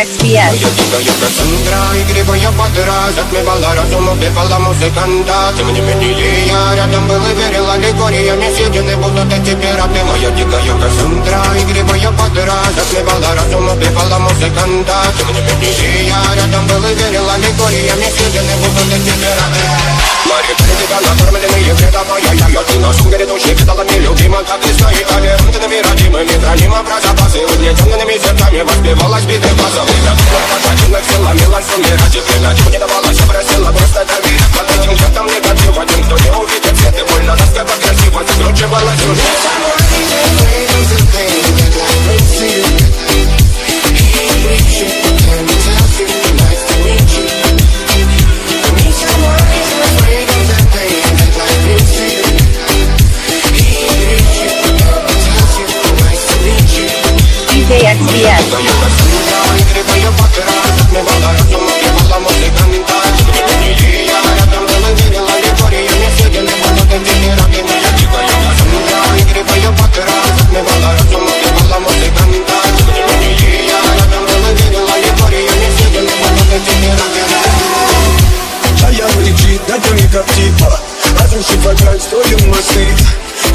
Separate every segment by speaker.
Speaker 1: XBS.
Speaker 2: Я дикая Кассандра, игривая подра, затмевала разум, убивала музыканта. Тем не менее я рядом был и верил аллегориями, съедены будут эти пираты. Моя дикая Кассандра, игривая подра, затмевала разум, убивала музыканта. Тем не менее я рядом был и верил аллегориями, съедены будут эти пираты. Мария, тебя накормленные предавая я ты на шум грядущий педалами любима, как и свои талентами родимыми, хранимо про запасы. Угнетенными сердцами воспевалась битых басов. Пожатинных силами лансуми ради время, чего не давалось, просила просто дави. Под этим цветом негатив, один, кто не увидит свет и больно, насколько красиво закручивалась уже.
Speaker 1: XBS.
Speaker 3: Разрушив опять строим мосты.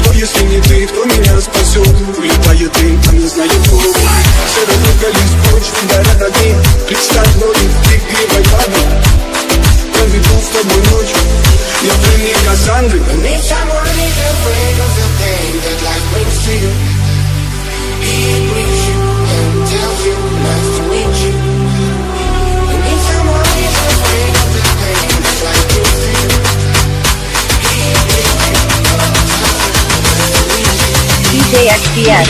Speaker 3: Кто если не ты, кто меня спасет? Улетает дым, а не знает кто. Все разругались прочь, горят огни. Представь ноги, ты игривой падай. Проведу с тобой ночь, я пленник Кассандры. Need someone who's afraid of the thing that life brings to you. He brings you and tells you nice to meet you. Need someone who's afraid of the thing that life brings to you.
Speaker 1: DJ XBS.